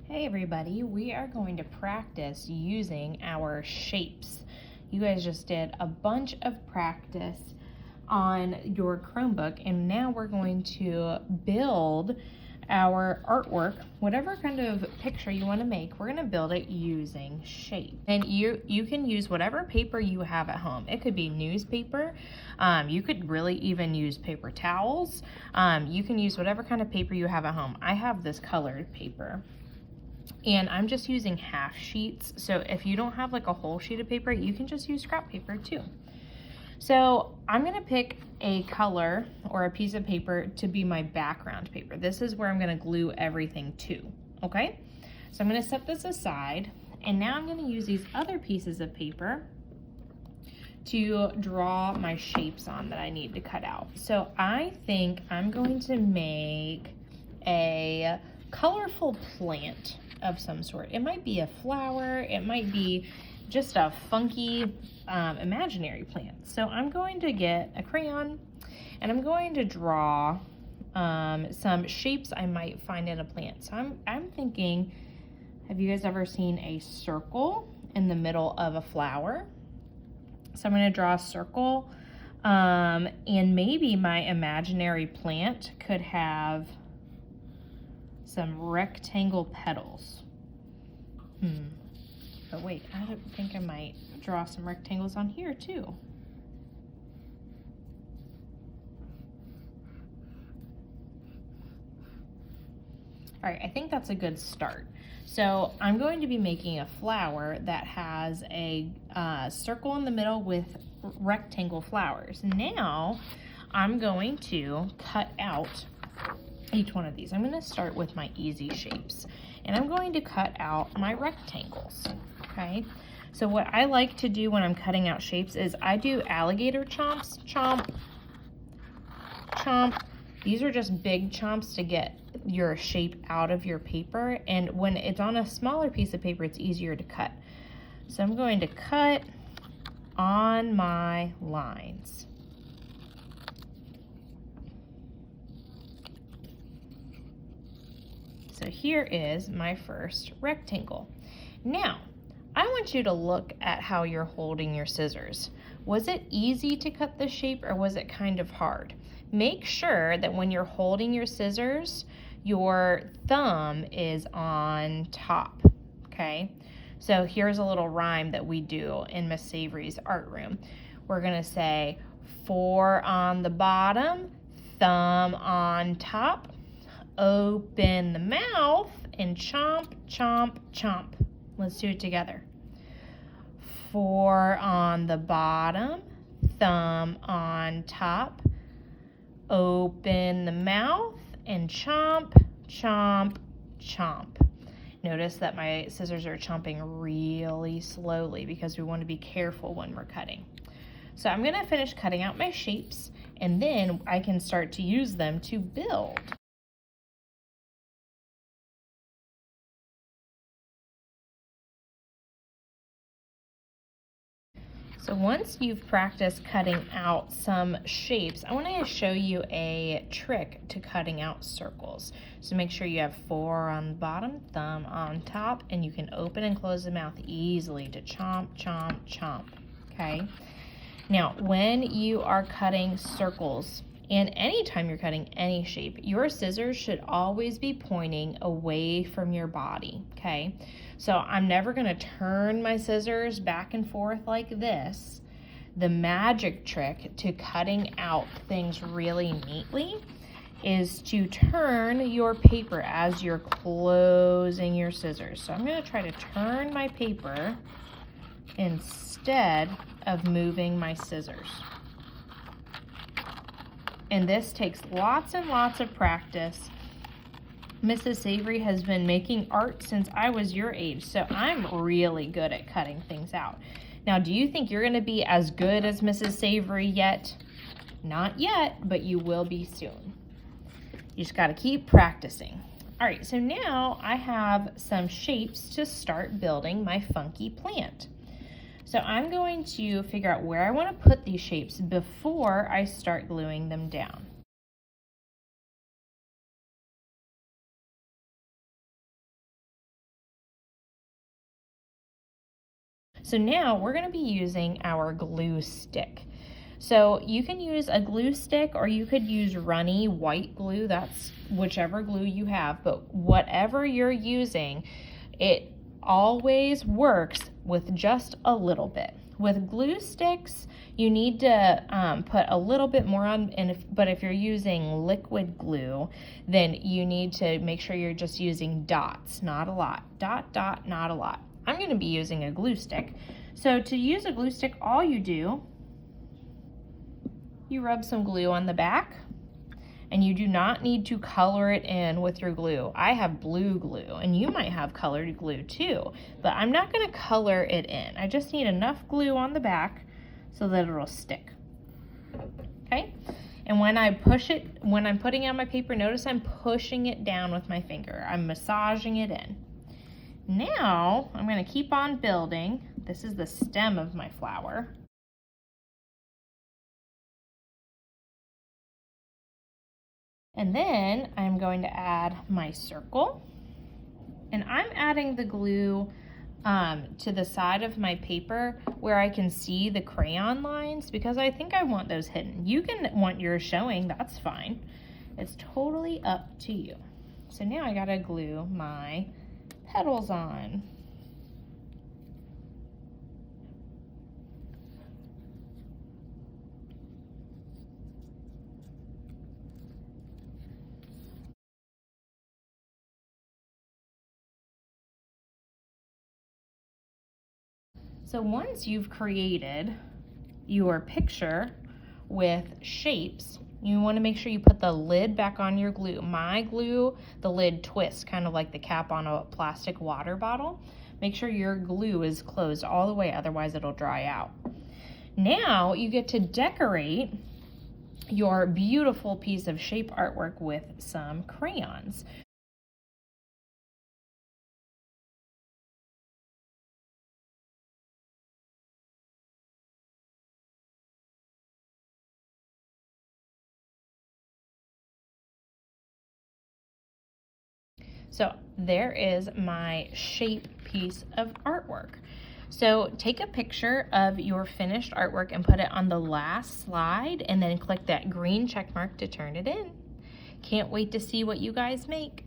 Hey everybody, we are going to practice using our shapes. You guys just did a bunch of practice on your Chromebook, and now we're going to build our artwork, whatever kind of picture you want to make. We're going to build it using shape. And you can use whatever paper you have at home. It could be newspaper. You could really even use paper towels. You can use whatever kind of paper you have at home. I have this colored paper, and I'm just using half sheets. So if you don't have like a whole sheet of paper, you can just use scrap paper too. So I'm gonna pick a color or a piece of paper to be my background paper. This is where I'm gonna glue everything to, okay? So I'm gonna set this aside, and now I'm gonna use these other pieces of paper to draw my shapes on that I need to cut out. So I think I'm going to make a colorful plant of some sort. It might be a flower, it might be just a funky imaginary plant. So I'm going to get a crayon and I'm going to draw some shapes I might find in a plant. So I'm thinking, have you guys ever seen a circle in the middle of a flower? So I'm going to draw a circle, and maybe my imaginary plant could have some rectangle petals. But wait, I don't think I might draw some rectangles on here too. All right, I think that's a good start. So I'm going to be making a flower that has a circle in the middle with rectangle flowers. Now I'm going to cut out each one of these. I'm going to start with my easy shapes, and I'm going to cut out my rectangles, okay? So what I like to do when I'm cutting out shapes is I do alligator chomps, chomp, chomp. These are just big chomps to get your shape out of your paper, and when it's on a smaller piece of paper, it's easier to cut. So I'm going to cut on my lines. So here is my first rectangle. Now, I want you to look at how you're holding your scissors. Was it easy to cut the shape, or was it kind of hard? Make sure that when you're holding your scissors, your thumb is on top, okay? So here's a little rhyme that we do in Miss Savory's art room. We're gonna say 4 on the bottom, thumb on top, open the mouth, and chomp, chomp, chomp. Let's do it together. 4 on the bottom, thumb on top, open the mouth, and chomp, chomp, chomp. Notice that my scissors are chomping really slowly because we want to be careful when we're cutting. So I'm going to finish cutting out my shapes, and then I can start to use them to build. So once you've practiced cutting out some shapes, I want to show you a trick to cutting out circles. So make sure you have 4 on the bottom, thumb on top, and you can open and close the mouth easily to chomp, chomp, chomp, okay? Now, when you are cutting circles, and anytime you're cutting any shape, your scissors should always be pointing away from your body, okay? So I'm never gonna turn my scissors back and forth like this. The magic trick to cutting out things really neatly is to turn your paper as you're closing your scissors. So I'm gonna try to turn my paper instead of moving my scissors. And this takes lots and lots of practice. Mrs. Savory has been making art since I was your age, so I'm really good at cutting things out. Now, do you think you're going to be as good as Mrs. Savory yet? Not yet, but you will be soon. You just got to keep practicing. All right, so now I have some shapes to start building my funky plant. So I'm going to figure out where I want to put these shapes before I start gluing them down. So now we're going to be using our glue stick. So you can use a glue stick or you could use runny white glue. That's whichever glue you have, but whatever you're using, it always works with just a little bit. With glue sticks, you need to put a little bit more on, but if you're using liquid glue, then you need to make sure you're just using dots, not a lot. Dot, dot, not a lot. I'm going to be using a glue stick. So to use a glue stick, all you do, you rub some glue on the back, and you do not need to color it in with your glue. I have blue glue, and you might have colored glue too, but I'm not going to color it in. I just need enough glue on the back so that it'll stick. Okay? And when I push it, when I'm putting it on my paper, notice I'm pushing it down with my finger. I'm massaging it in. Now, I'm going to keep on building. This is the stem of my flower. And then I'm going to add my circle, and I'm adding the glue to the side of my paper where I can see the crayon lines, because I think I want those hidden. You can want yours showing, that's fine. It's totally up to you. So now I gotta glue my petals on. So once you've created your picture with shapes, you want to make sure you put the lid back on your glue. My glue, the lid twists, kind of like the cap on a plastic water bottle. Make sure your glue is closed all the way, otherwise it'll dry out. Now you get to decorate your beautiful piece of shape artwork with some crayons. So there is my shape piece of artwork. So take a picture of your finished artwork and put it on the last slide, and then click that green check mark to turn it in. Can't wait to see what you guys make.